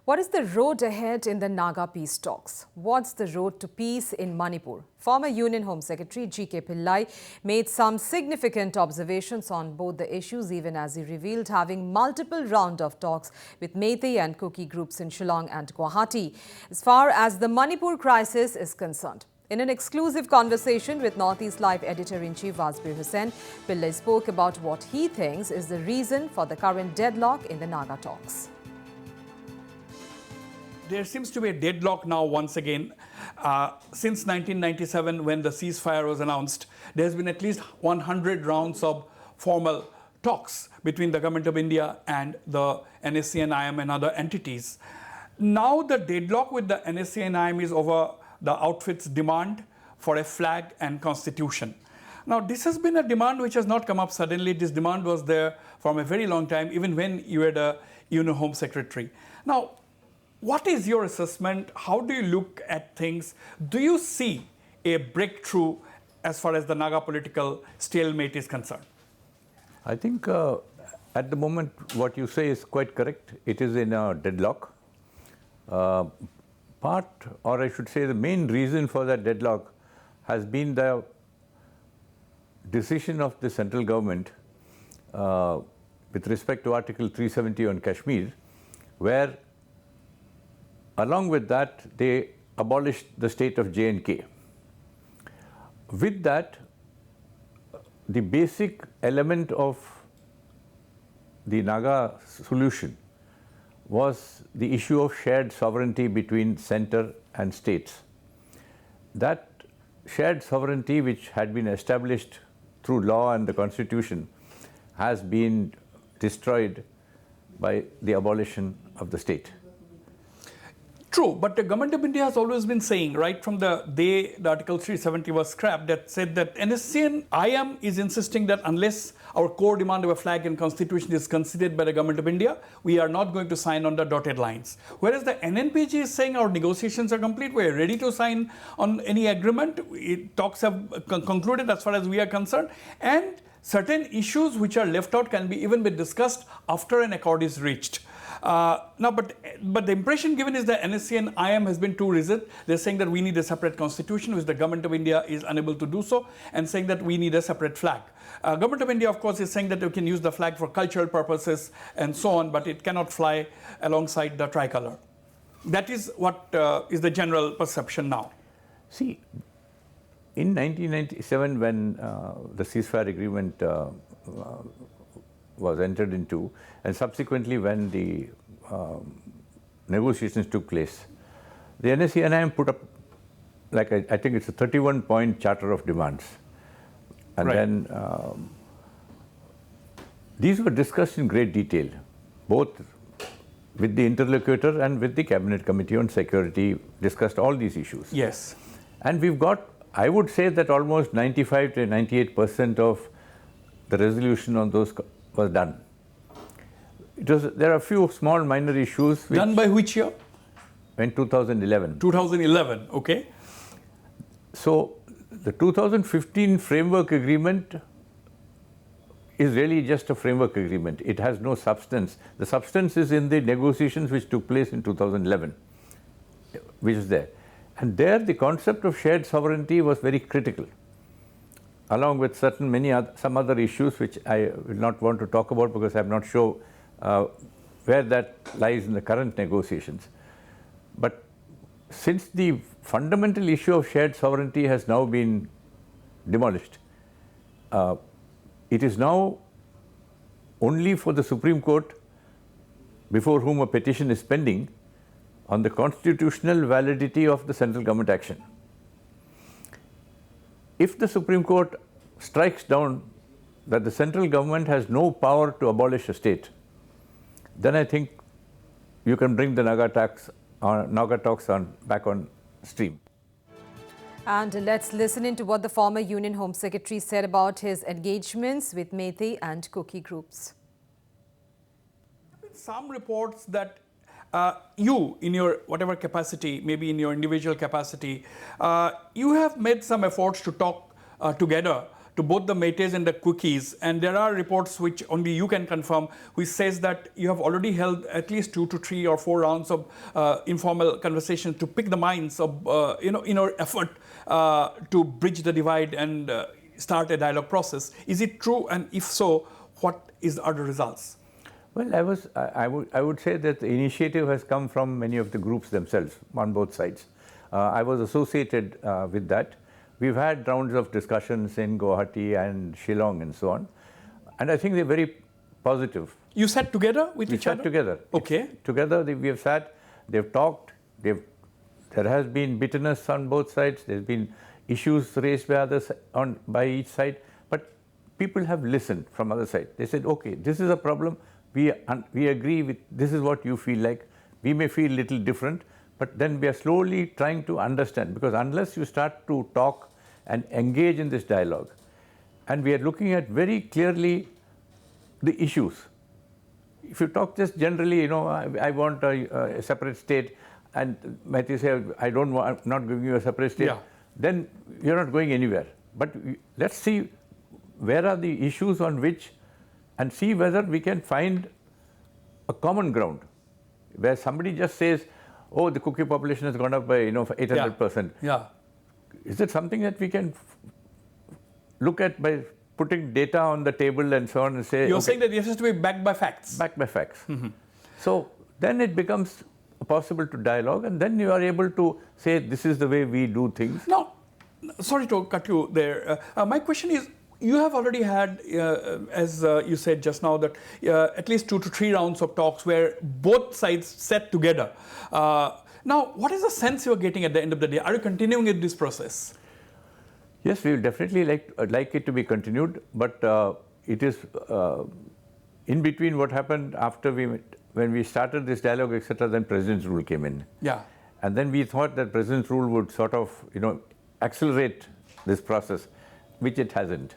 What is the road ahead in the Naga peace talks? What's the road to peace in Manipur? Former Union Home Secretary G.K. Pillai made some significant observations on both the issues, even as he revealed having multiple rounds of talks with Meitei and Kuki groups in Shillong and Guwahati, as far as the Manipur crisis is concerned. In an exclusive conversation with Northeast Live Editor-in-Chief Vasbir Hussain, Pillai spoke about what he thinks is the reason for the current deadlock in the Naga talks. There seems to be a deadlock now once again. Since 1997, when the ceasefire was announced, there has been at least 100 rounds of formal talks between the government of India and the NSC and IM and other entities. Now the deadlock with the NSC and IM is over the outfit's demand for a flag and constitution. Now, this has been a demand which has not come up suddenly. This demand was there from a very long time, even when you were the Union Home Secretary. Now, what is your assessment? How do you look at things? Do you see a breakthrough as far as the Naga political stalemate is concerned? I think at the moment what you say is quite correct. It is in a deadlock. Part, or I should say the main reason for that deadlock has been the decision of the central government with respect to Article 370 on Kashmir, where along with that, they abolished the state of J&K. With that, the basic element of the Naga solution was the issue of shared sovereignty between center and states. That shared sovereignty, which had been established through law and the constitution, has been destroyed by the abolition of the state. True, but the government of India has always been saying, right from the day the Article 370 was scrapped, that said that NSC and IM is insisting that unless our core demand of a flag and constitution is considered by the government of India, we are not going to sign on the dotted lines. Whereas the NNPG is saying our negotiations are complete, we are ready to sign on any agreement. Talks have concluded as far as we are concerned, and certain issues which are left out can be even be discussed after an accord is reached. But the impression given is that NSC and IM has been too rigid. They're saying that we need a separate constitution, which the government of India is unable to do so, and saying that we need a separate flag. Government of India, of course, is saying that we can use the flag for cultural purposes and so on, but it cannot fly alongside the tricolor. That is what is the general perception now. See, in 1997, when the ceasefire agreement was entered into, and subsequently when the negotiations took place, the NSC and IM put up, like I think it's a 31-point charter of demands. And then these were discussed in great detail, both with the interlocutor and with the Cabinet Committee on Security, discussed all these issues. Yes. And we've got, I would say that almost 95 to 98% of the resolution on those was done. There are a few small minor issues. Done by which year? In 2011. 2011, okay. So the 2015 framework agreement is really just a framework agreement. It has no substance. The substance is in the negotiations which took place in 2011, which is there. And there the concept of shared sovereignty was very critical, along with some other issues which I will not want to talk about because I am not sure where that lies in the current negotiations. But since the fundamental issue of shared sovereignty has now been demolished, it is now only for the Supreme Court, before whom a petition is pending, on the constitutional validity of the central government action. If the Supreme Court strikes down that the central government has no power to abolish a state, then I think you can bring the Naga talks back on stream. And let's listen into what the former Union Home Secretary said about his engagements with Meitei and Kuki groups. Some reports that you, in your whatever capacity, maybe in your individual capacity, you have made some efforts to talk together to both the Métis and the Quickies, and there are reports which only you can confirm, which says that you have already held at least 2 to 3 or 4 rounds of informal conversations to pick the minds of, in your effort to bridge the divide and start a dialogue process. Is it true? And if so, what are the results? Well, I would say that the initiative has come from many of the groups themselves on both sides. I was associated with that. We've had rounds of discussions in Guwahati and Shillong and so on. And I think they're very positive. You sat together with each other? We sat together. Okay. Together we have sat, they've talked, there has been bitterness on both sides, there's been issues raised by each side, but people have listened from other side. They said, okay, this is a problem, we agree with, this is what you feel like, we may feel little different, but then we are slowly trying to understand, because unless you start to talk and engage in this dialogue, and we are looking at very clearly the issues. If you talk just generally, I want a separate state, and Matthew say, I'm not giving you a separate state, then you're not going anywhere. But let's see where are the issues on which, and see whether we can find a common ground, where somebody just says, oh, the cookie population has gone up by 800%. Yeah. Is it something that we can look at by putting data on the table and so on and say... You're saying that this has to be backed by facts. Backed by facts. Mm-hmm. So then it becomes possible to dialogue, and then you are able to say, this is the way we do things. Now, sorry to cut you there. My question is, you have already had, as you said just now, that at least 2 to 3 rounds of talks where both sides sat together. Now, what is the sense you are getting at the end of the day? Are you continuing in this process? Yes, we would definitely like it to be continued, but it is in between what happened after when we started this dialogue, etc., then President's rule came in. Yeah. And then we thought that President's rule would sort of, accelerate this process, which it hasn't.